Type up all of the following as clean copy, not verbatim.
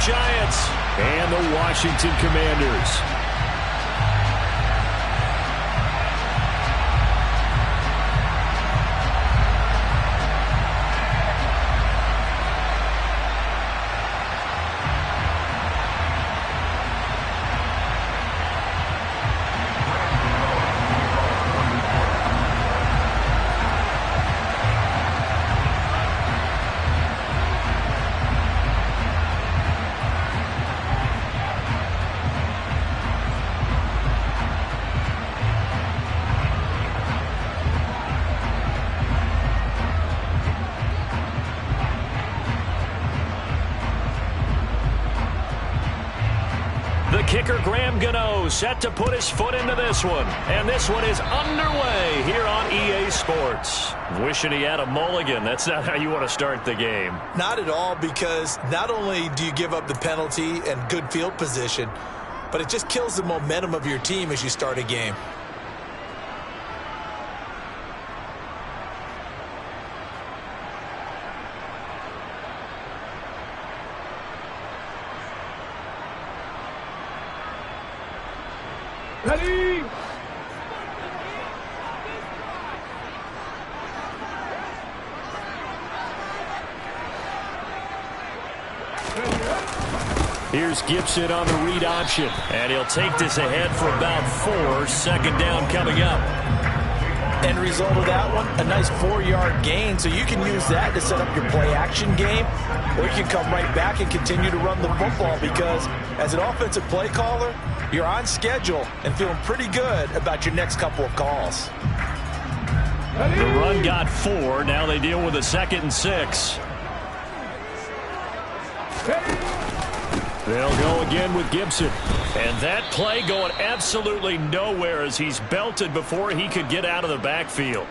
Giants and the Washington Commanders. Kicker Graham Gano set to put his foot into this one. And this one is underway here on EA Sports. Wishing he had a mulligan. That's not how you want to start the game. Not at all, because not only do you give up the penalty and good field position, but it just kills the momentum of your team as you start a game. Ready? Here's Gibson on the read option. And he'll take this ahead for about 4. Second down coming up. End result of that one, a nice 4-yard gain. So you can use that to set up your play-action game, or you can come right back and continue to run the football, because as an offensive play caller, you're on schedule and feeling pretty good about your next couple of calls. The run got 4. Now they deal with a 2nd and 6. They'll go again with Gibson. And that play going absolutely nowhere as he's belted before he could get out of the backfield.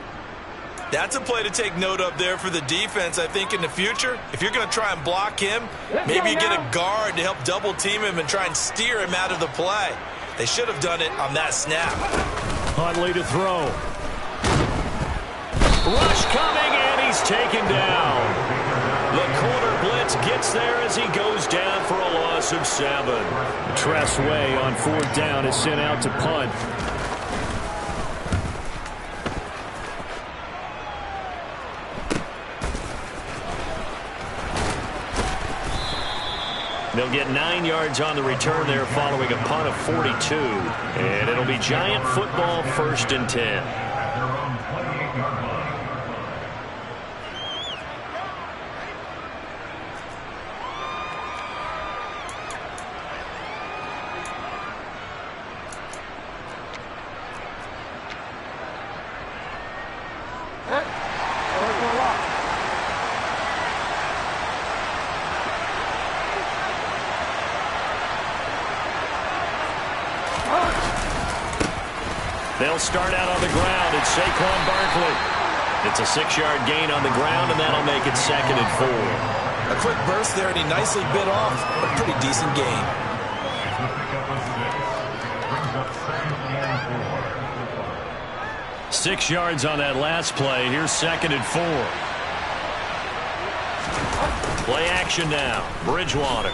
That's a play to take note of there for the defense, I think, in the future. If you're going to try and block him, maybe you get a guard to help double-team him and try and steer him out of the play. They should have done it on that snap. Huntley to throw. Rush coming, and he's taken down. The corner blitz gets there as he goes down for a loss of 7. Tress Way on 4th down is sent out to punt. They'll get 9 yards on the return there following a punt of 42. And it'll be Giant football, 1st and 10. They'll start out on the ground. It's Saquon Barkley. It's a 6-yard gain on the ground, and that'll make it 2nd and 4. A quick burst there, and he nicely bit off a pretty decent gain. Six yards on that last play. Here's 2nd and 4. Play action now. Bridgewater.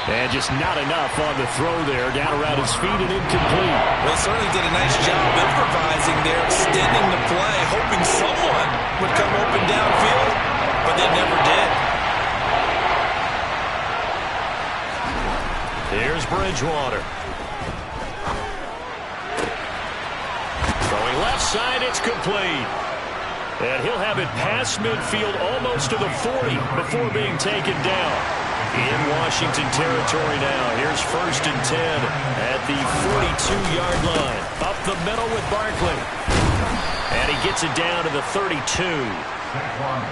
And just not enough on the throw there. Down around his feet and incomplete. Well, he certainly did a nice job improvising there, extending the play, hoping someone would come open downfield, but they never did. Here's Bridgewater. Throwing left side, it's complete. And he'll have it past midfield almost to the 40 before being taken down. In Washington territory now. Here's 1st and 10 at the 42-yard line. Up the middle with Barkley. And he gets it down to the 32.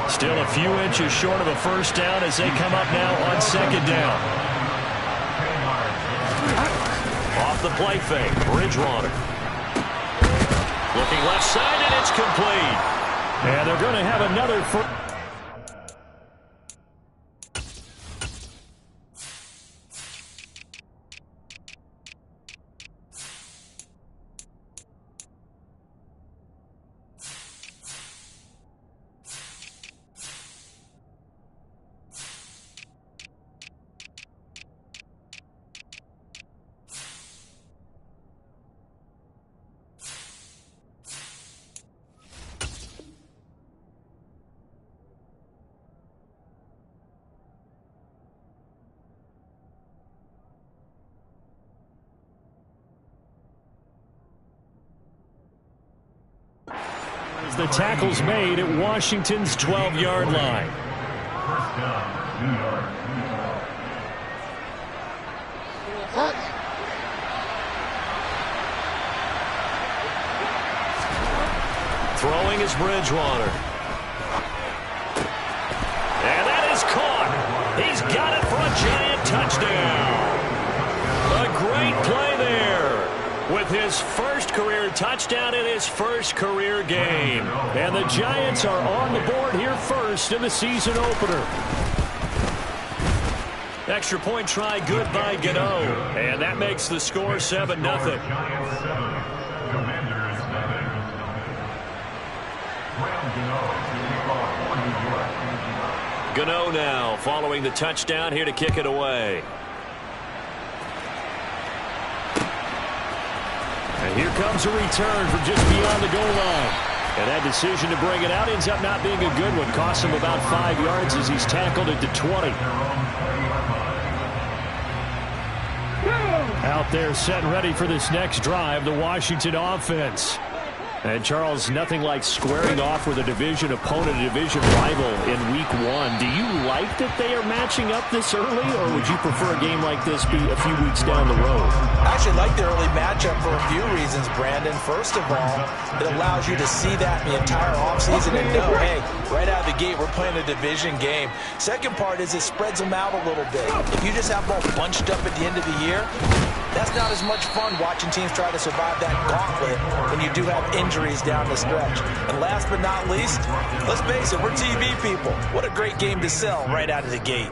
Still a few inches short of a 1st down as they come up now on 2nd down. Off the play fake, Bridgewater. Looking left side, and it's complete. And they're going to have another first. as the tackle's made at Washington's 12-yard line. First down, New York. Throwing is Bridgewater. And that is caught. He's got it for a giant touchdown. A great play there with his first career touchdown in his first career game. And the Giants are on the board here first in the season opener. Extra point try good by Gano. And that makes the score 7-0. Gano now following the touchdown here to kick it away. And here comes a return from just beyond the goal line. And that decision to bring it out ends up not being a good one. Costs him about 5 yards as he's tackled at the 20. Out there set and ready for this next drive, the Washington offense. And, Charles, nothing like squaring off with a division opponent, a division rival in Week 1. Do you like that they are matching up this early, or would you prefer a game like this be a few weeks down the road? I actually like the early matchup for a few reasons, Brandon. First of all, it allows you to see that the entire offseason and know, hey, right out of the gate, we're playing a division game. Second part is it spreads them out a little bit. If you just have them all bunched up at the end of the year, that's not as much fun watching teams try to survive that gauntlet when you do have injuries down the stretch. And last but not least, let's face it, we're TV people. What a great game to sell right out of the gate.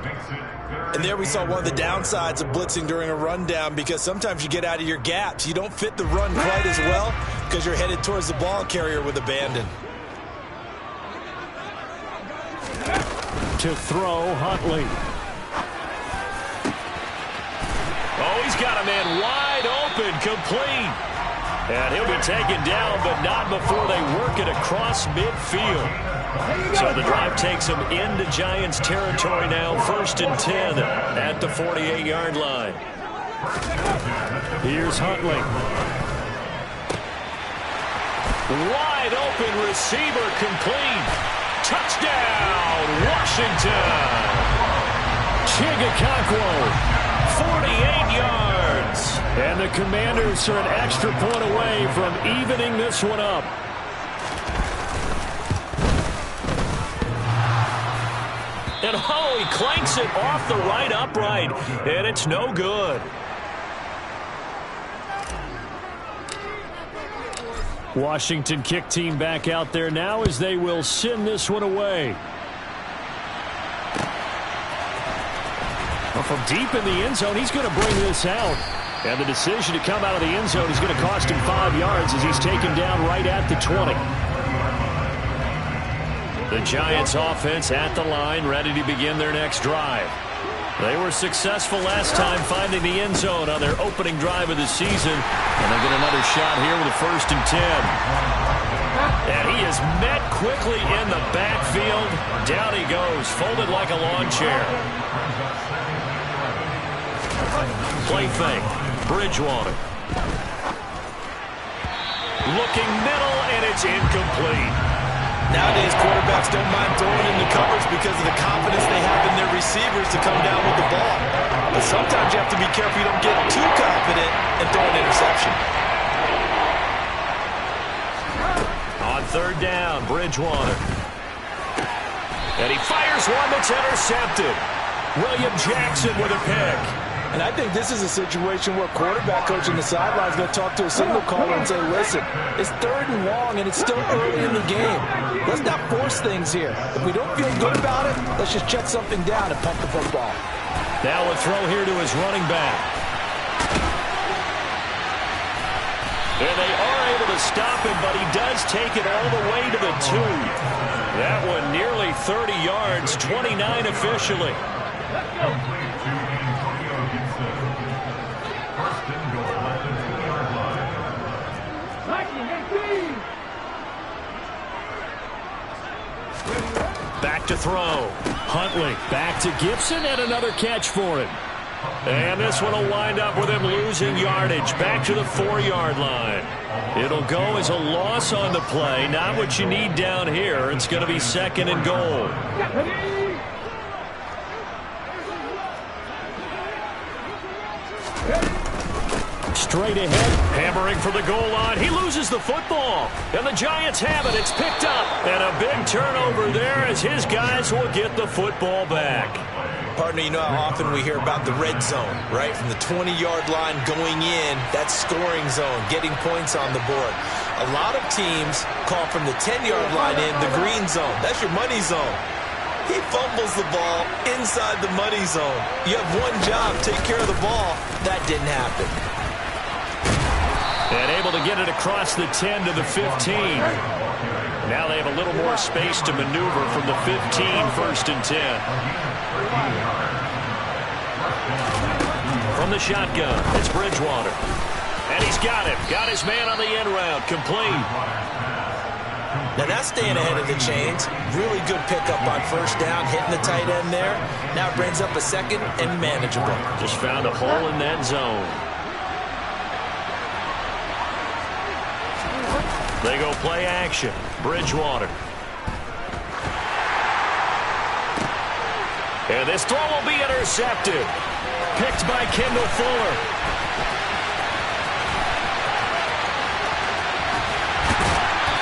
And there we saw one of the downsides of blitzing during a rundown, because sometimes you get out of your gaps. You don't fit the run quite as well because you're headed towards the ball carrier with abandon. To throw, Huntley. Oh, he's got a man wide open, complete. And he'll be taken down, but not before they work it across midfield. So the drive takes him into Giants territory now, 1st and 10 at the 48-yard line. Here's Huntley. Wide open receiver, complete. Touchdown, Washington. Chigakakwo. 48 yards. And the Commanders are an extra point away from evening this one up. And oh, he clanks it off the right upright. And it's no good. Washington kick team back out there now as they will send this one away. Well, from deep in the end zone, he's going to bring this out. And the decision to come out of the end zone is going to cost him 5 yards as he's taken down right at the 20. The Giants offense at the line, ready to begin their next drive. They were successful last time finding the end zone on their opening drive of the season. And they get another shot here with a 1st and 10. And he is met quickly in the backfield. Down he goes, folded like a lawn chair. Play fake. Bridgewater. Looking middle, and it's incomplete. Nowadays, quarterbacks don't mind throwing in the covers because of the confidence they have in their receivers to come down with the ball. But sometimes you have to be careful you don't get too confident and throw an interception. On 3rd down, Bridgewater. And he fires one that's intercepted. William Jackson with a pick. And I think this is a situation where quarterback coach on the sideline is going to talk to a signal caller and say, listen, it's 3rd and long and it's still early in the game. Let's not force things here. If we don't feel good about it, let's just check something down and pump the football. Now a throw here to his running back. And they are able to stop him, but he does take it all the way to the 2. That one nearly 30 yards, 29 officially. Back to throw. Huntley back to Gibson, and another catch for him. And this one will wind up with him losing yardage back to the 4-yard line. It'll go as a loss on the play. Not what you need down here. It's going to be 2nd and goal. Straight ahead, hammering for the goal line. He loses the football, and the Giants have it. It's picked up, and a big turnover there as his guys will get the football back. Partner, you know how often we hear about the red zone, right? From the 20-yard line going in, that's scoring zone, getting points on the board. A lot of teams call from the 10-yard line in the green zone. That's your money zone. He fumbles the ball inside the money zone. You have one job, take care of the ball. That didn't happen. And able to get it across the 10 to the 15. Now they have a little more space to maneuver from the 15, 1st and 10. From the shotgun, it's Bridgewater. And he's got him. Got his man on the end route. Complete. Now that's staying ahead of the chains. Really good pickup on 1st down, hitting the tight end there. Now it brings up a 2nd and manageable. Just found a hole in that zone. They go play action. Bridgewater. And this throw will be intercepted. Picked by Kendall Fuller.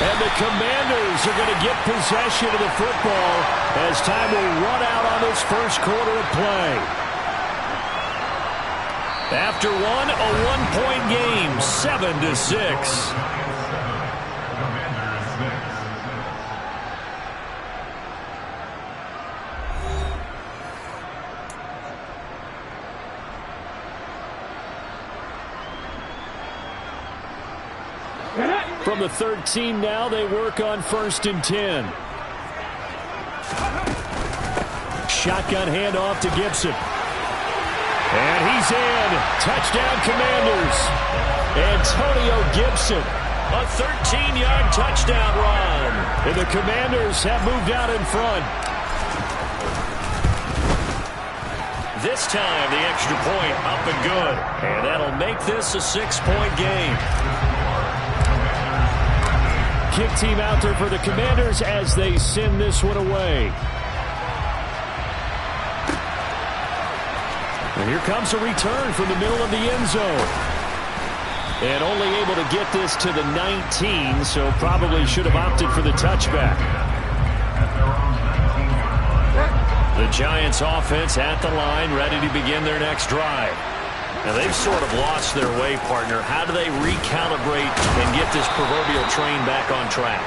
And the Commanders are going to get possession of the football as time will run out on this 1st quarter of play. After one, a 1-point game, 7-6. From the 13 now, they work on 1st and 10. Shotgun handoff to Gibson. And he's in. Touchdown, Commanders. Antonio Gibson. A 13-yard touchdown run. And the Commanders have moved out in front. This time, the extra point up and good. And that'll make this a 6-point game. Kick team out there for the Commanders as they send this one away. And here comes a return from the middle of the end zone. And only able to get this to the 19, so probably should have opted for the touchback. The Giants offense at the line, ready to begin their next drive. Now, they've sort of lost their way, partner. How do they recalibrate and get this proverbial train back on track?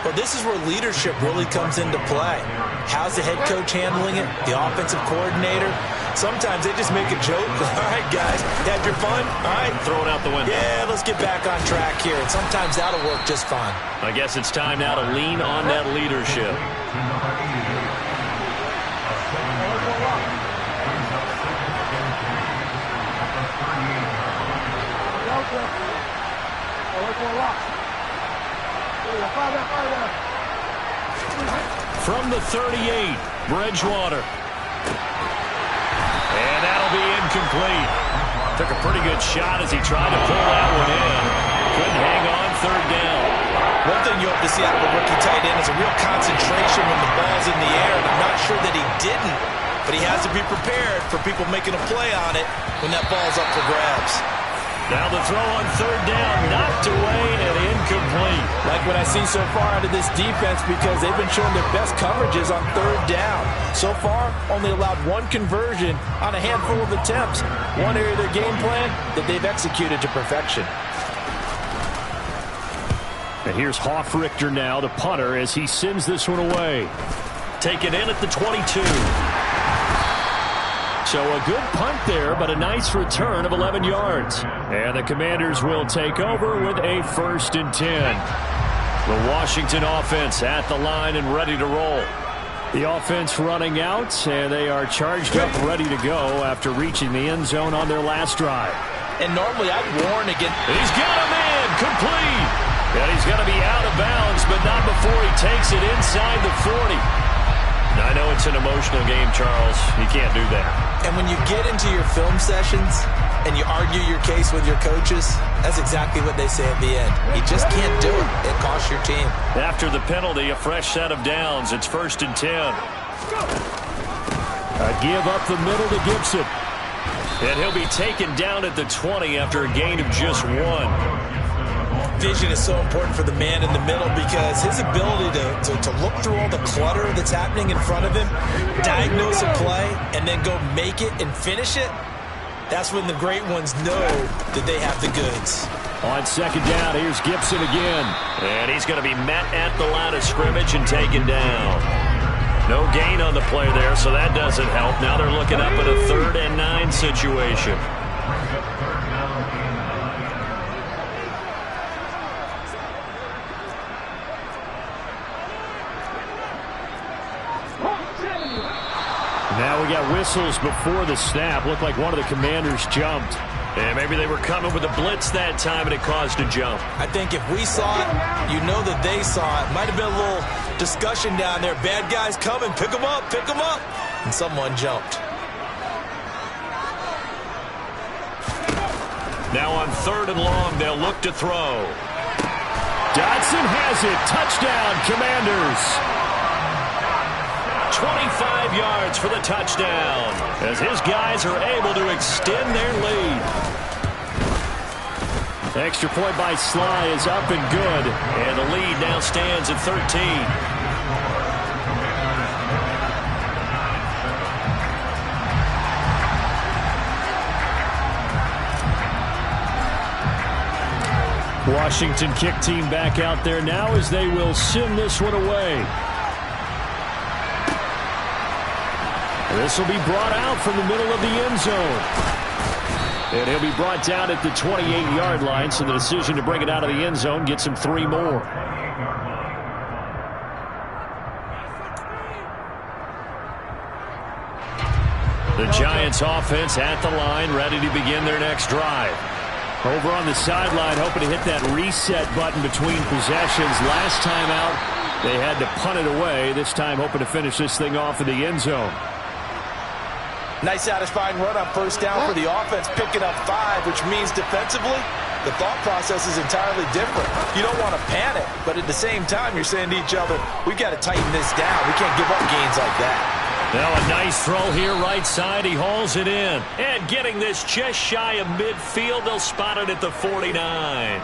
Well, this is where leadership really comes into play. How's the head coach handling it? The offensive coordinator? Sometimes they just make a joke. All right, guys, had your fun? All right. Throw it out the window. Yeah, let's get back on track here. And sometimes that'll work just fine. I guess it's time now to lean on that leadership. From the 38, Bridgewater. And that'll be incomplete. Took a pretty good shot as he tried to pull that one in. Couldn't hang on, 3rd down. One thing you hope to see out of a rookie tight end is a real concentration when the ball's in the air. And I'm not sure that he didn't, but he has to be prepared for people making a play on it when that ball's up for grabs. Now the throw on 3rd down, knocked away and incomplete. Like what I see so far out of this defense because they've been showing their best coverages on 3rd down. So far, only allowed 1 conversion on a handful of attempts. One area of their game plan that they've executed to perfection. And here's Hofrichter now, the punter, as he sends this one away. Taken in at the 22. So a good punt there, but a nice return of 11 yards. And the Commanders will take over with a 1st and 10. The Washington offense at the line and ready to roll. The offense running out, and they are charged up, ready to go after reaching the end zone on their last drive. And normally I'd warn against... He's got a man, complete. And he's going to be out of bounds, but not before he takes it inside the 40. I know it's an emotional game, Charles. You can't do that. And when you get into your film sessions and you argue your case with your coaches, that's exactly what they say at the end. You just can't do it. It costs your team. After the penalty, a fresh set of downs. It's 1st and 10. A give up the middle to Gibson. And he'll be taken down at the 20 after a gain of just 1. Vision is so important for the man in the middle because his ability to look through all the clutter that's happening in front of him, diagnose a play, and then go make it and finish it, that's when the great ones know that they have the goods. On 2nd down, here's Gibson again. And he's going to be met at the line of scrimmage and taken down. No gain on the play there, so that doesn't help. Now they're looking up at a 3rd and 9 situation. Now we got whistles before the snap. Looked like one of the Commanders jumped. And maybe they were coming with a blitz that time and it caused a jump. I think if we saw it, you know that they saw it. Might have been a little discussion down there. Bad guys coming. Pick them up. Pick them up. And someone jumped. Now on 3rd and long, they'll look to throw. Dodson has it. Touchdown, Commanders. 25 yards for the touchdown as his guys are able to extend their lead. The extra point by Sly is up and good, and the lead now stands at 13. Washington kick team back out there now as they will send this one away. This will be brought out from the middle of the end zone. And he'll be brought down at the 28-yard line, so the decision to bring it out of the end zone gets him 3 more. The Giants offense at the line, ready to begin their next drive. Over on the sideline, hoping to hit that reset button between possessions. Last time out, they had to punt it away. This time hoping to finish this thing off in the end zone. Nice satisfying run on 1st down for the offense, picking up 5, which means defensively, the thought process is entirely different. You don't want to panic, but at the same time, you're saying to each other, we've got to tighten this down. We can't give up gains like that. Now a nice throw here right side. He hauls it in. And getting this just shy of midfield, they'll spot it at the 49.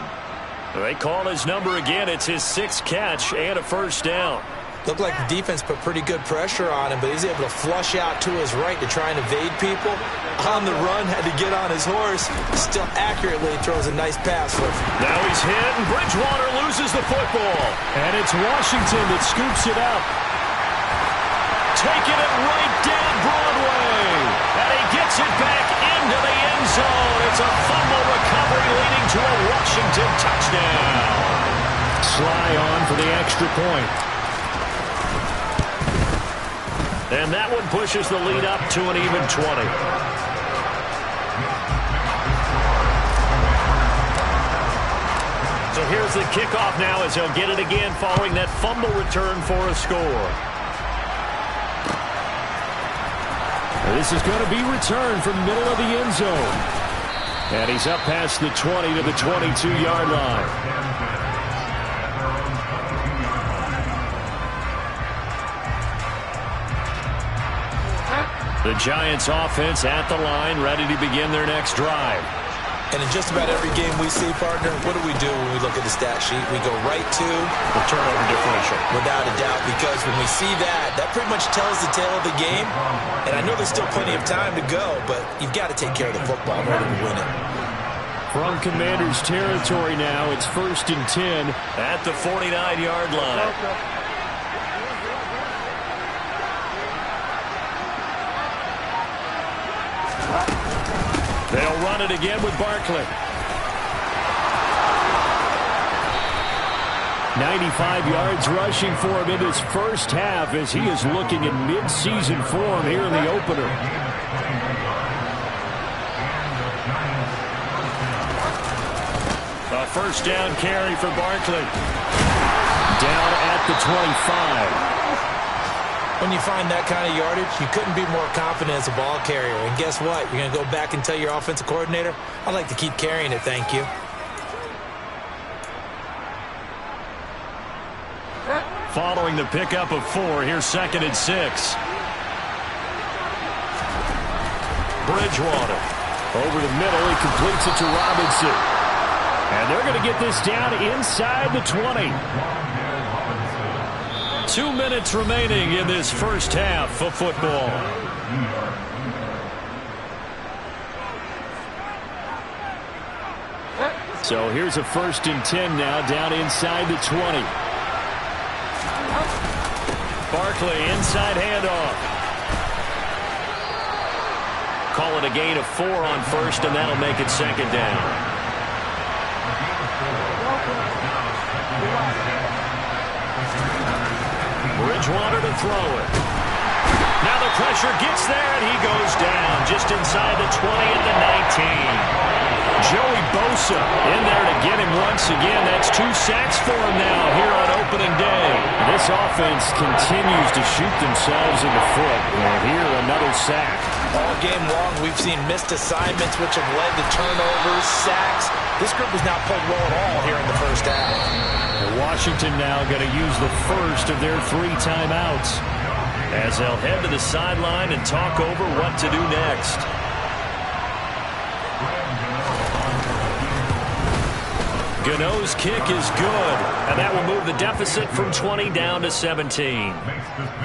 They call his number again. It's his 6th catch and a 1st down. Looked like the defense put pretty good pressure on him, but he's able to flush out to his right to try and evade people. On the run, had to get on his horse. Still accurately throws a nice pass. Now he's hit, and Bridgewater loses the football. And it's Washington that scoops it up. Taking it right down Broadway. And he gets it back into the end zone. It's a fumble recovery leading to a Washington touchdown. Sly on for the extra point. And that one pushes the lead up to an even 20. So here's the kickoff now as he'll get it again following that fumble return for a score. This is going to be returned from the middle of the end zone. And he's up past the 20 to the 22-yard line. The Giants offense at the line, ready to begin their next drive. And in just about every game we see, partner, what do we do when we look at the stat sheet? We go right to the turnover differential. Without a doubt, because when we see that, that pretty much tells the tale of the game. And I know there's still plenty of time to go, but you've got to take care of the football in order to win it. From Commanders territory now, it's 1st and 10 at the 49-yard line. They'll run it again with Barkley. 95 yards rushing for him in his first half as he is looking in mid-season form here in the opener. A 1st down carry for Barkley. Down at the 25. When you find that kind of yardage, you couldn't be more confident as a ball carrier. And guess what? You're going to go back and tell your offensive coordinator, I'd like to keep carrying it, thank you. Following the pickup of 4, here's 2nd and 6. Bridgewater. Over the middle, he completes it to Robinson. And they're going to get this down inside the 20. 2 minutes remaining in this first half of football. So here's a 1st and 10 now down inside the 20. Barkley inside handoff. Call it a gain of 4 on 1st, and that'll make it 2nd down. Bridgewater to throw it. Now the pressure gets there, and he goes down just inside the 20 at the 19. Joey Bosa in there to get him once again. That's 2 sacks for him now here on opening day. This offense continues to shoot themselves in the foot. And here, another sack. All game long, we've seen missed assignments, which have led to turnovers, sacks. This group has not played well at all here in the first half. Washington now going to use the first of their 3 timeouts as they'll head to the sideline and talk over what to do next. Gano's kick is good, and that will move the deficit from 20 down to 17.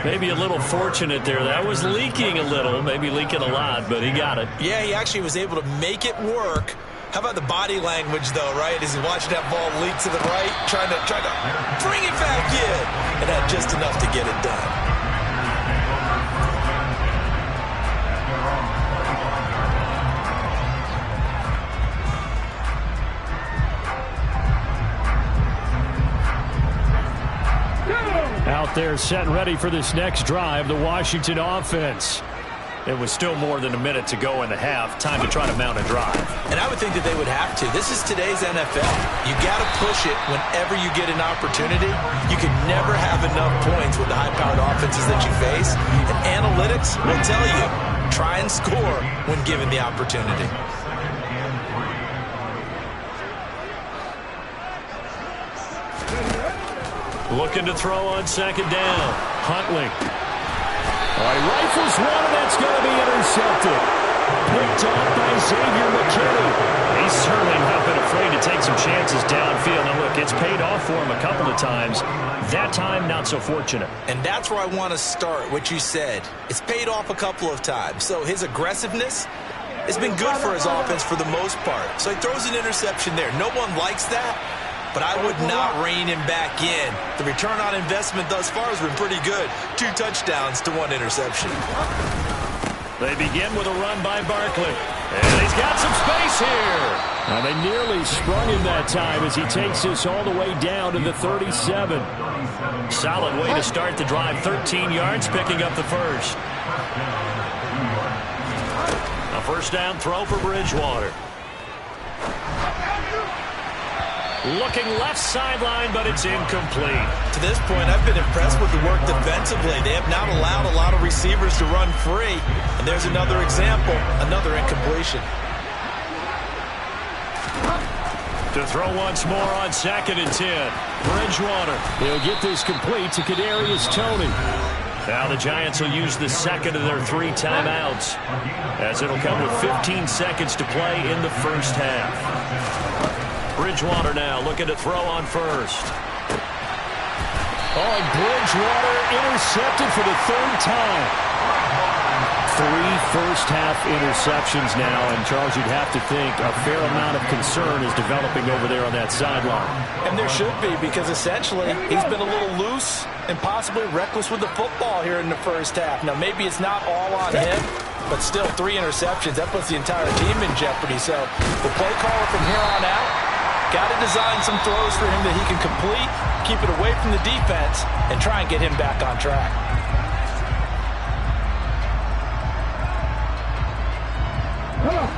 Maybe a little fortunate there. That was leaking a little, maybe leaking a lot, but he got it. Yeah, he actually was able to make it work. How about the body language, though, right? As he's watching that ball leak to the right, trying to bring it back in, and had just enough to get it done. Out there set and ready for this next drive, the Washington offense. It was still more than a minute to go in the half. Time to try to mount a drive. And I would think that they would have to. This is today's NFL. You got to push it whenever you get an opportunity. You can never have enough points with the high-powered offenses that you face. And analytics will tell you, try and score when given the opportunity. Looking to throw on 2nd down. Huntley. All right, rifles one, and that's going to be intercepted. Picked off by Xavier McKinney. He's certainly not been afraid to take some chances downfield. And look, it's paid off for him a couple of times. That time, not so fortunate. And that's where I want to start, what you said. It's paid off a couple of times. So his aggressiveness has been good for his offense for the most part. So he throws an interception there. No one likes that. But I would not rein him back in. The return on investment thus far has been pretty good. 2 touchdowns to 1 interception. They begin with a run by Barkley. And he's got some space here. And they nearly sprung him that time as he takes this all the way down to the 37. Solid way to start the drive. 13 yards, picking up the first. A 1st down throw for Bridgewater. Looking left sideline, but it's incomplete. To this point, I've been impressed with the work defensively. They have not allowed a lot of receivers to run free. And there's another example, another incompletion. To throw once more on 2nd and 10. Bridgewater. He'll get this complete to Kadarius Toney. Now the Giants will use the 2nd of their 3 timeouts, as it'll come with 15 seconds to play in the first half. Bridgewater now looking to throw on 1st. Oh, and Bridgewater intercepted for the 3rd time. 3 first-half interceptions now, and Charles, you'd have to think a fair amount of concern is developing over there on that sideline. And there should be, because essentially he's been a little loose and possibly reckless with the football here in the first half. Now, maybe it's not all on him, but still 3 interceptions. That puts the entire team in jeopardy. So the play caller from here on out got to design some throws for him that he can complete, keep it away from the defense, and try and get him back on track.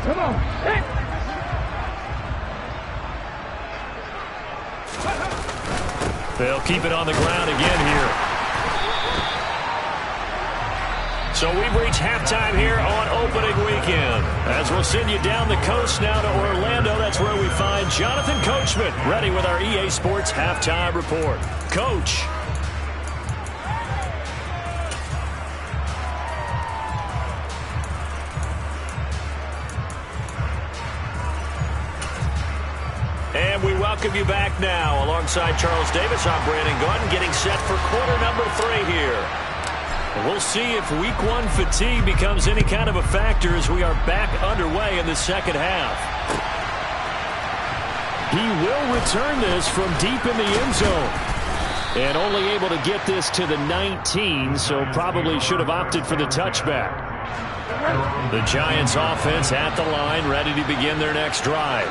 Come on. Hey. They'll keep it on the ground again here. So we've reached halftime here on opening weekend. As we'll send you down the coast now to Orlando, that's where we find Jonathan Coachman ready with our EA Sports Halftime Report. Coach. And we welcome you back now. Alongside Charles Davis, I'm Brandon Gunn, getting set for quarter number 3 here. We'll see if week 1 fatigue becomes any kind of a factor as we are back underway in the second half. He will return this from deep in the end zone. And only able to get this to the 19, so probably should have opted for the touchback. The Giants offense at the line, ready to begin their next drive.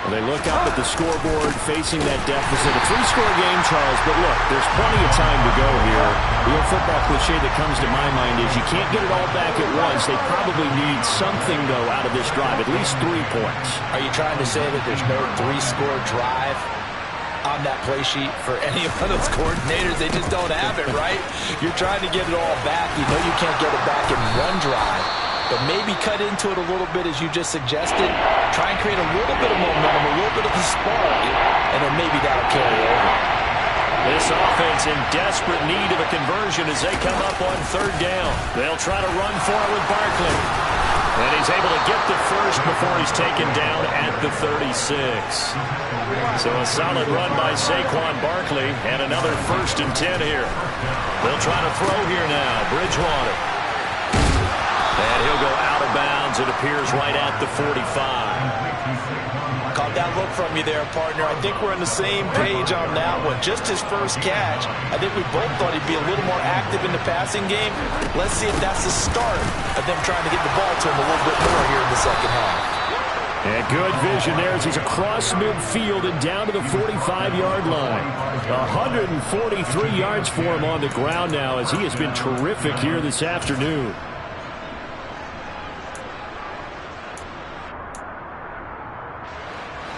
Well, they look up at the scoreboard facing that deficit. A 3-score game, Charles, but look, there's plenty of time to go here. The old football cliche that comes to my mind is you can't get it all back at once. They probably need something, though, out of this drive, at least 3 points. Are you trying to say that there's no 3-score drive on that play sheet for any of those coordinators? They just don't have it, right? You're trying to get it all back. You know you can't get it back in one drive. But maybe cut into it a little bit, as you just suggested. Try and create a little bit of momentum, a little bit of a spark, and then maybe that'll carry over. This offense in desperate need of a conversion as they come up on 3rd down. They'll try to run for it with Barkley. And he's able to get the first before he's taken down at the 36. So a solid run by Saquon Barkley, and another 1st and 10 here. They'll try to throw here now. Bridgewater. And he'll go out of bounds, it appears, right at the 45. Caught that look from you there, partner. I think we're on the same page on that one. Just his first catch. I think we both thought he'd be a little more active in the passing game. Let's see if that's the start of them trying to get the ball to him a little bit more here in the second half. And good vision there as he's across midfield and down to the 45-yard line. 143 yards for him on the ground now as he has been terrific here this afternoon.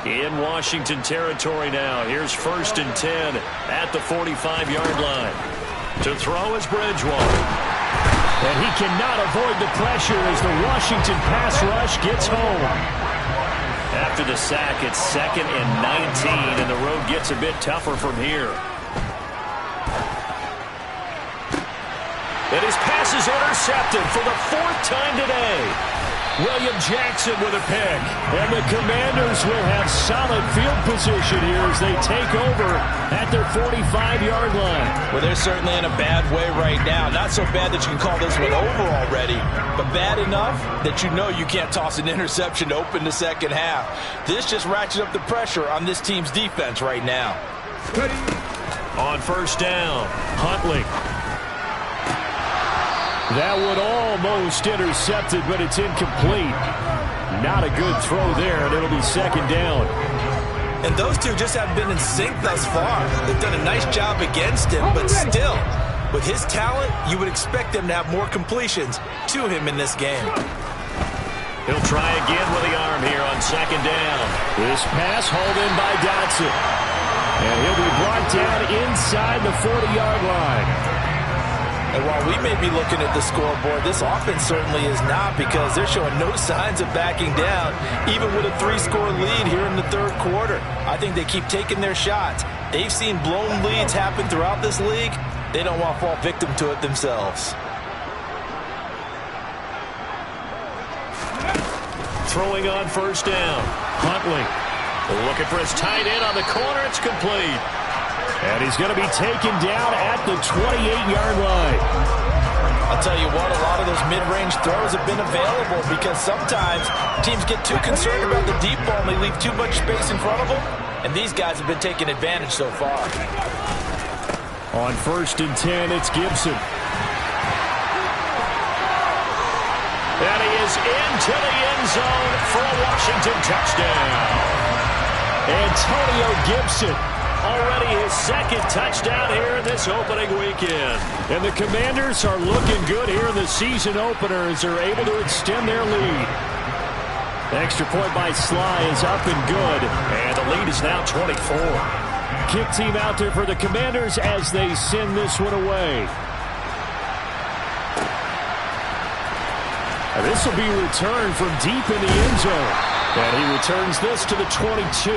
In Washington territory now. Here's 1st and 10 at the 45-yard line. To throw is Bridgewater. And he cannot avoid the pressure as the Washington pass rush gets home. After the sack, it's 2nd and 19, and the road gets a bit tougher from here. And his pass is intercepted for the 4th time today. William Jackson with a pick. And the Commanders will have solid field position here as they take over at their 45-yard line. Well, they're certainly in a bad way right now. Not so bad that you can call this one over already, but bad enough that you know you can't toss an interception to open the second half. This just ratchets up the pressure on this team's defense right now. On 1st down, Huntley. That one almost intercepted, but it's incomplete. Not a good throw there, and it'll be 2nd down. And those two just haven't been in sync thus far. They've done a nice job against him, but still, with his talent, you would expect them to have more completions to him in this game. He'll try again with the arm here on 2nd down. This pass hauled in by Dotson. And he'll be brought down inside the 40-yard line. And while we may be looking at the scoreboard, this offense certainly is not, because they're showing no signs of backing down, even with a 3-score lead here in the 3rd quarter. I think they keep taking their shots. They've seen blown leads happen throughout this league. They don't want to fall victim to it themselves. Throwing on 1st down. Huntley looking for his tight end on the corner. It's complete. And he's going to be taken down at the 28-yard line. I'll tell you what, a lot of those mid-range throws have been available, because sometimes teams get too concerned about the deep ball and they leave too much space in front of them, and these guys have been taking advantage so far. On 1st and 10, it's Gibson. And he is into the end zone for a Washington touchdown. Antonio Gibson. Already his 2nd touchdown here in this opening weekend. And the Commanders are looking good here in the season opener as they're able to extend their lead. The extra point by Sly is up and good. And the lead is now 24. Kick team out there for the Commanders as they send this one away. This will be returned from deep in the end zone. And he returns this to the 22.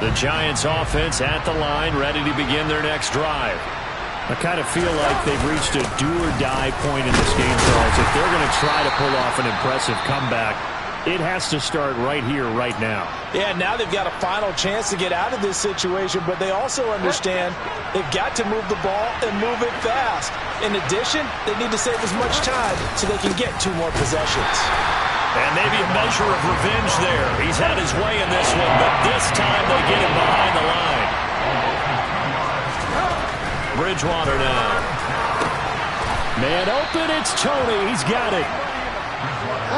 The Giants offense at the line, ready to begin their next drive. I kind of feel like they've reached a do-or-die point in this game, Charles. If they're going to try to pull off an impressive comeback, it has to start right here, right now. Yeah, now they've got a final chance to get out of this situation, but they also understand they've got to move the ball and move it fast. In addition, they need to save as much time so they can get 2 more possessions. And maybe a measure of revenge there. He's had his way in this one, but this time they get him behind the line. Bridgewater now. Man open, it's Tony. He's got it.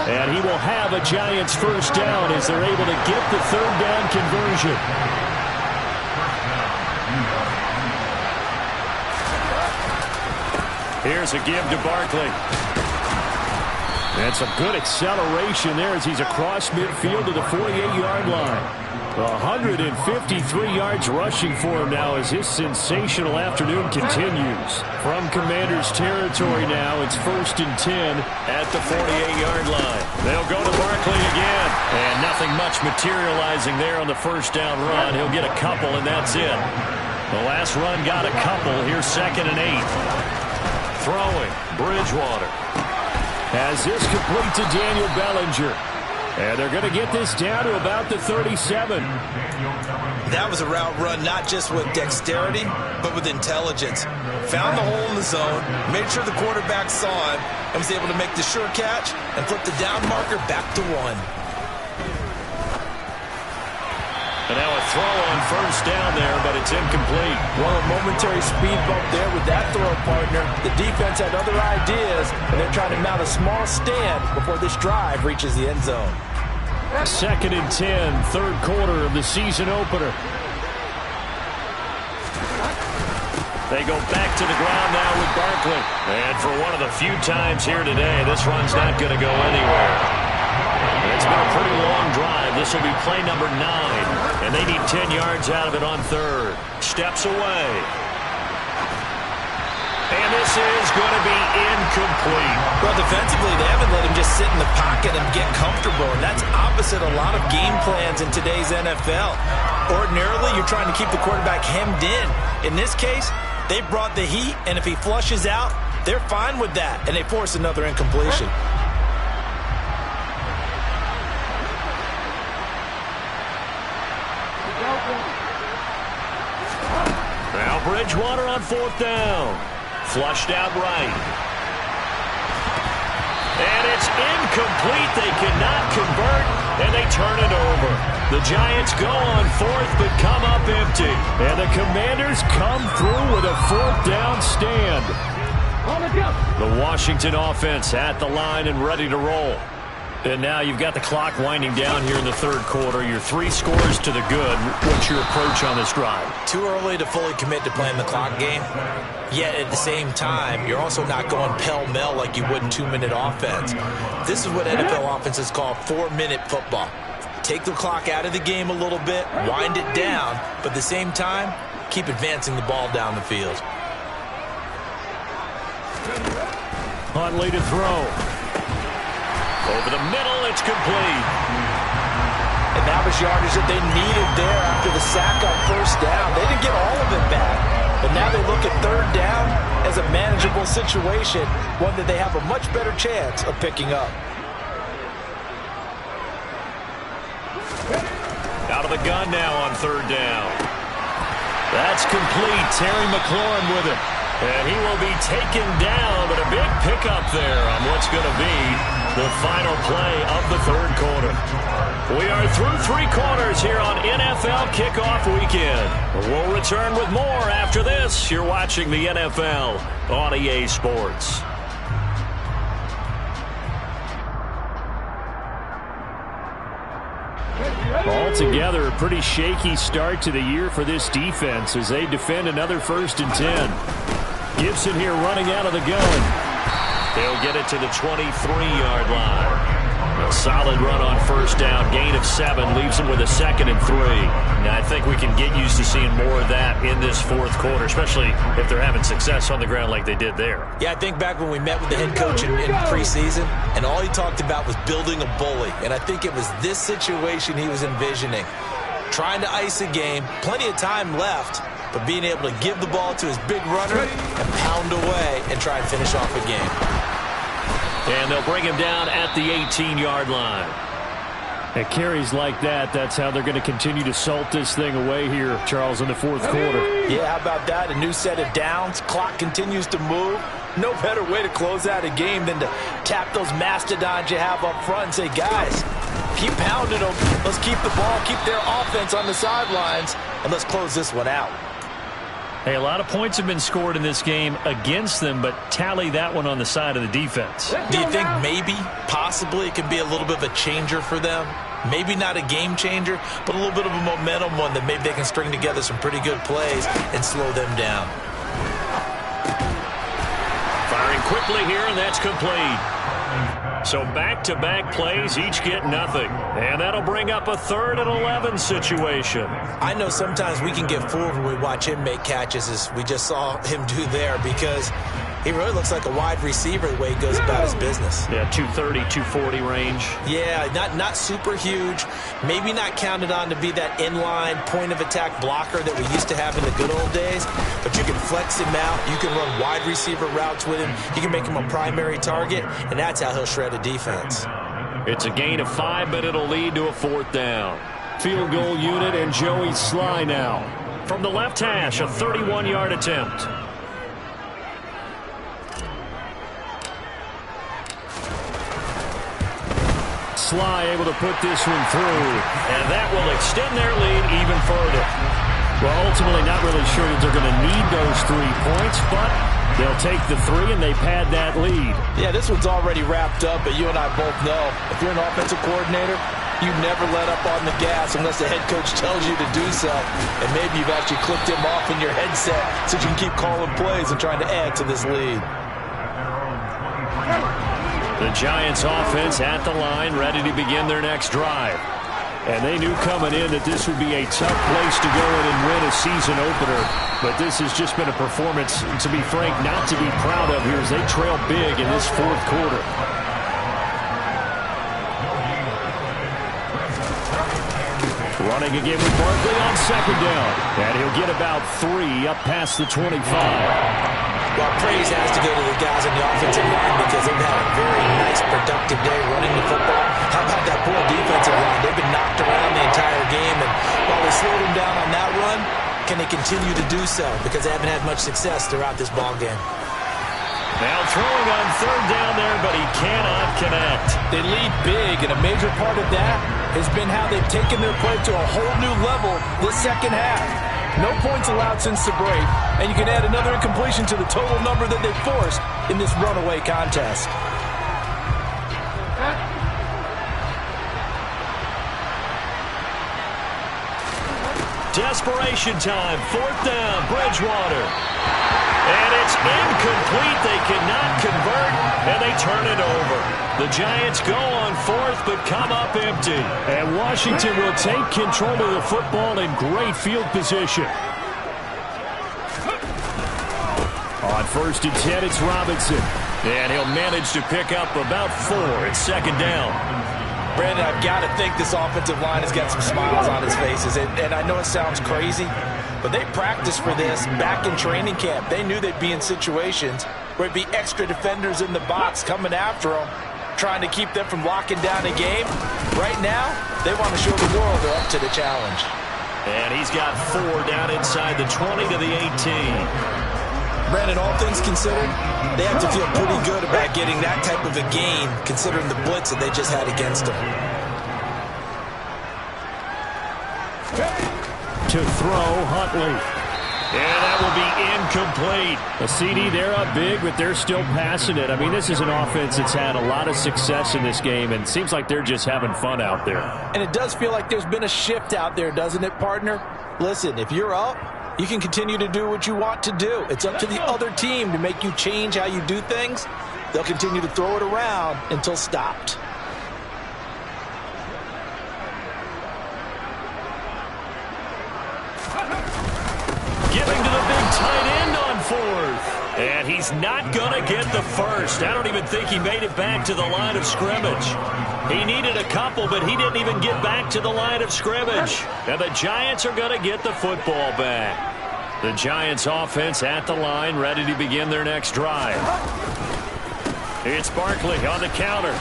And he will have a Giants first down as they're able to get the 3rd down conversion. Here's a give to Barkley. And some good acceleration there as he's across midfield to the 48-yard line. 153 yards rushing for him now as his sensational afternoon continues. From Commanders territory now, it's 1st and 10 at the 48-yard line. They'll go to Barkley again. And nothing much materializing there on the first down run. He'll get a couple, and that's it. The last run got a couple. Here's 2nd and 8. Throwing, Bridgewater. Has this complete to Daniel Bellinger. And they're going to get this down to about the 37. That was a route run not just with dexterity, but with intelligence. Found the hole in the zone, made sure the quarterback saw him, and was able to make the sure catch and flip the down marker back to 1. And now a throw on first down there, but it's incomplete. Well, a momentary speed bump there with that throw, partner. The defense had other ideas, and they're trying to mount a small stand before this drive reaches the end zone. 2nd and 10, 3rd quarter of the season opener. They go back to the ground now with Barkley. And for one of the few times here today, this run's not going to go anywhere. It's been a pretty long drive. This will be play number 9. And they need 10 yards out of it on 3rd. Steps away. And this is going to be incomplete. Well, defensively, they haven't let him just sit in the pocket and get comfortable. And that's opposite a lot of game plans in today's NFL. Ordinarily, you're trying to keep the quarterback hemmed in. In this case, they brought the heat, and if he flushes out, they're fine with that. And they force another incompletion. Now Bridgewater on 4th down. Flushed out right. And it's incomplete. They cannot convert, and they turn it over. The Giants go on 4th, but come up empty. And the Commanders come through with a 4th down stand. The Washington offense at the line and ready to roll. And now you've got the clock winding down here in the 3rd quarter. Your 3 scores to the good. What's your approach on this drive? Too early to fully commit to playing the clock game. Yet at the same time, you're also not going pell-mell like you would in 2-minute offense. This is what NFL offenses call 4-minute football. Take the clock out of the game a little bit, wind it down, but at the same time, keep advancing the ball down the field. Huntley to throw. Over the middle, it's complete. And that was yardage that they needed there after the sack on first down. They didn't get all of it back, but now they look at 3rd down as a manageable situation, one that they have a much better chance of picking up. Out of the gun now on 3rd down. That's complete. Terry McLaurin with it. And he will be taken down, but a big pickup there on what's going to be the final play of the 3rd quarter. We are through 3 quarters here on NFL Kickoff Weekend. We'll return with more after this. You're watching the NFL on EA Sports. Altogether, a pretty shaky start to the year for this defense as they defend another 1st and 10. Gibson here running out of the gun. He'll get it to the 23-yard line. A solid run on first down. Gain of 7 leaves him with a 2nd and 3. Now, I think we can get used to seeing more of that in this fourth quarter, especially if they're having success on the ground like they did there. Yeah, I think back when we met with the head coach in preseason, and all he talked about was building a bully. And I think it was this situation he was envisioning. Trying to ice a game, plenty of time left, but being able to give the ball to his big runner and pound away and try and finish off a game. And they'll bring him down at the 18-yard line. At carries like that, that's how they're going to continue to salt this thing away here, Charles, in the fourth quarter. Yeah, how about that? A new set of downs. Clock continues to move. No better way to close out a game than to tap those mastodons you have up front and say, guys, keep pounding them. Let's keep the ball, keep their offense on the sidelines, and let's close this one out. Hey, a lot of points have been scored in this game against them, but tally that one on the side of the defense. Do you think maybe, possibly, it can be a little bit of a changer for them? Maybe not a game changer, but a little bit of a momentum one that maybe they can string together some pretty good plays and slow them down. Firing quickly here, and that's complete. So back-to-back plays, each get nothing. And that'll bring up a 3rd and 11 situation. I know sometimes we can get fooled when we watch him make catches, as we just saw him do there, because he really looks like a wide receiver the way he goes about his business. Yeah, 230, 240 range. Yeah, not super huge. Maybe not counted on to be that inline point-of-attack blocker that we used to have in the good old days. But you can flex him out. You can run wide receiver routes with him. You can make him a primary target, and that's how he'll shred a defense. It's a gain of 5, but it'll lead to a 4th down. Field goal unit and Joey Sly now. From the left hash, a 31-yard attempt. Sly able to put this one through. And that will extend their lead even further. Well, ultimately not really sure that they're going to need those 3 points, but they'll take the 3 and they pad that lead. Yeah, this one's already wrapped up, but you and I both know if you're an offensive coordinator, you never let up on the gas unless the head coach tells you to do so. And maybe you've actually clicked him off in your headset so you can keep calling plays and trying to add to this lead. The Giants offense at the line, ready to begin their next drive. And they knew coming in that this would be a tough place to go in and win a season opener. But this has just been a performance, to be frank, not to be proud of here as they trail big in this fourth quarter. Running again with Barkley on 2nd down. And he'll get about 3 up past the 25. Well, praise has to go to the guys on the offensive line because they've had a very nice, productive day running the football. How about that poor defensive line? They've been knocked around the entire game, and while they slowed them down on that run, can they continue to do so? Because they haven't had much success throughout this ball game. Now throwing on 3rd down there, but he cannot connect. They lead big, and a major part of that has been how they've taken their play to a whole new level this second half. No points allowed since the break, and you can add another incompletion to the total number that they forced in this runaway contest. Desperation time, 4th down, Bridgewater. And it's incomplete. They cannot convert, and they turn it over. The Giants go on 4th, but come up empty. And Washington will take control of the football in great field position. On 1st and 10, it's Robinson. And he'll manage to pick up about 4 at 2nd down. Brandon, I've got to think this offensive line has got some smiles on its faces. And I know it sounds crazy, but they practiced for this back in training camp. They knew they'd be in situations where it'd be extra defenders in the box coming after them, trying to keep them from locking down a game. Right now, they want to show the world they're up to the challenge. And he's got 4 down inside the 20 to the 18. Brandon, all things considered, they have to feel pretty good about getting that type of a gain, considering the blitz that they just had against them. To throw, Huntley. And that will be incomplete. A CD, they're up big, but they're still passing it. I mean, this is an offense that's had a lot of success in this game, and it seems like they're just having fun out there. And it does feel like there's been a shift out there, doesn't it, partner? Listen, if you're up, you can continue to do what you want to do. It's up to the other team to make you change how you do things. They'll continue to throw it around until stopped. he's not going to get the first. I don't even think he made it back to the line of scrimmage. He needed a couple, but he didn't even get back to the line of scrimmage. And the Giants are going to get the football back. The Giants offense at the line, ready to begin their next drive. It's Barkley on the counter.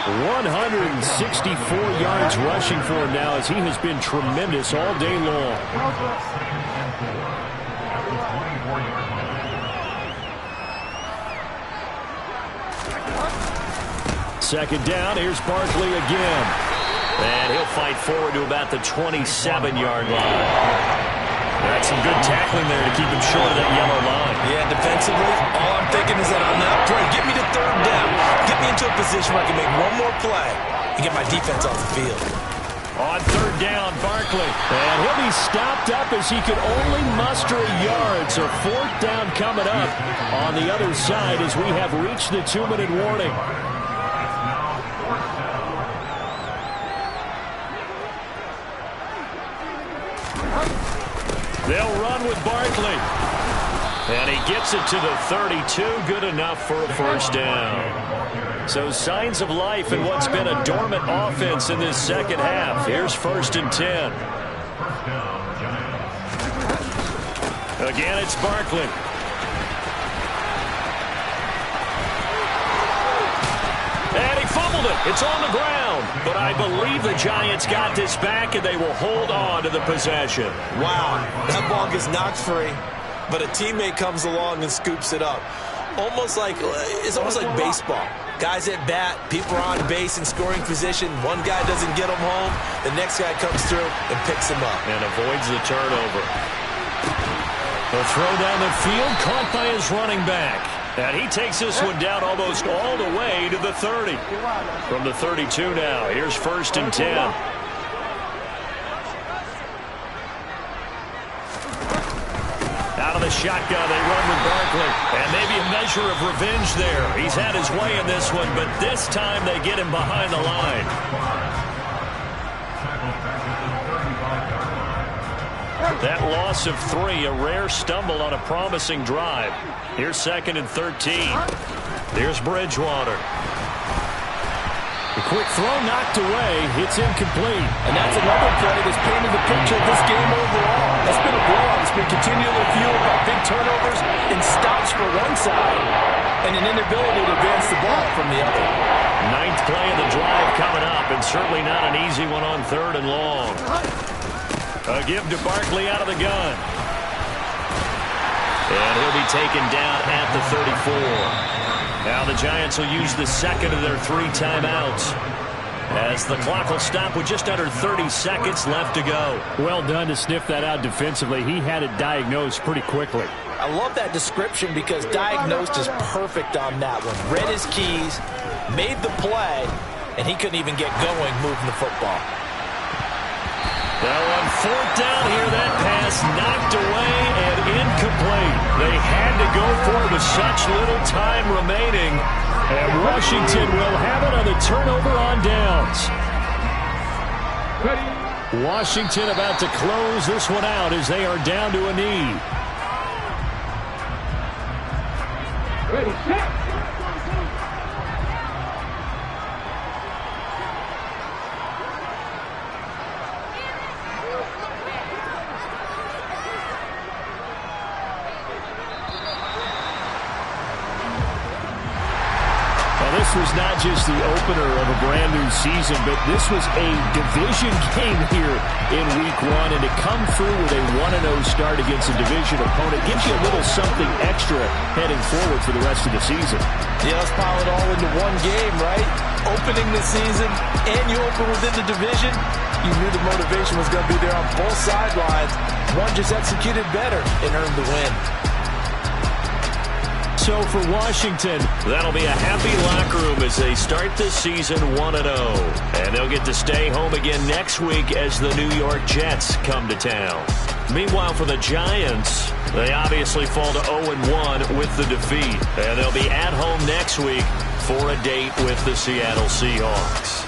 164 yards rushing for him now as he has been tremendous all day long. Second down, here's Barkley again. And he'll fight forward to about the 27-yard line. That's some good tackling there to keep him short of that yellow line. Yeah, defensively, all I'm thinking is that on that play, get me to third down. Get me into a position where I can make one more play and get my defense off the field. On third down, Barkley. And he'll be stopped up as he could only muster a yard. So fourth down coming up on the other side as we have reached the 2-minute warning. They'll run with Barkley. And he gets it to the 32. Good enough for a first down. So signs of life in what's been a dormant offense in this second half. Here's 1st and 10. Again, it's Barkley. And he fumbled it. It's on the ground. But I believe the Giants got this back, and they will hold on to the possession. Wow, that ball gets knocked free, but a teammate comes along and scoops it up. It's almost like baseball. Guys at bat, people are on base in scoring position. One guy doesn't get them home. The next guy comes through and picks him up. And avoids the turnover. The throw down the field, caught by his running back. And he takes this one down almost all the way to the 30. From the 32 now, here's 1st and 10. Out of the shotgun, they run with Barkley. And maybe a measure of revenge there. He's had his way in this one, but this time they get him behind the line. That loss of 3, a rare stumble on a promising drive. Here's 2nd and 13. Here's Bridgewater. The quick throw knocked away. It's incomplete. And that's another play that's painted the picture of this game overall. That's been a blowout. It's been continually fueled by big turnovers and stops for one side and an inability to advance the ball from the other. 9th play of the drive coming up, and certainly not an easy one on 3rd and long. A give to Barkley out of the gun. And he'll be taken down at the 34. Now the Giants will use the second of their 3 timeouts, as the clock will stop with just under 30 seconds left to go. Well done to sniff that out defensively. He had it diagnosed pretty quickly. I love that description because diagnosed is perfect on that one. Read his keys, made the play, and he couldn't even get going moving the football. Now on 4th down here, that pass knocked away and incomplete. They had to go for it with such little time remaining. And Washington will have it on the turnover on downs. Washington about to close this one out as they are down to a knee. Ready, set. This was not just the opener of a brand new season, but this was a division game here in week 1. And to come through with a 1-0 start against a division opponent gives you a little something extra heading forward for the rest of the season. Yeah, let's pile it all into one game, right? Opening the season, and you open within the division. You knew the motivation was going to be there on both sidelines. One just executed better and earned the win. So for Washington, that'll be a happy locker room as they start this season 1-0. And they'll get to stay home again next week as the New York Jets come to town. Meanwhile, for the Giants, they obviously fall to 0-1 with the defeat. And they'll be at home next week for a date with the Seattle Seahawks.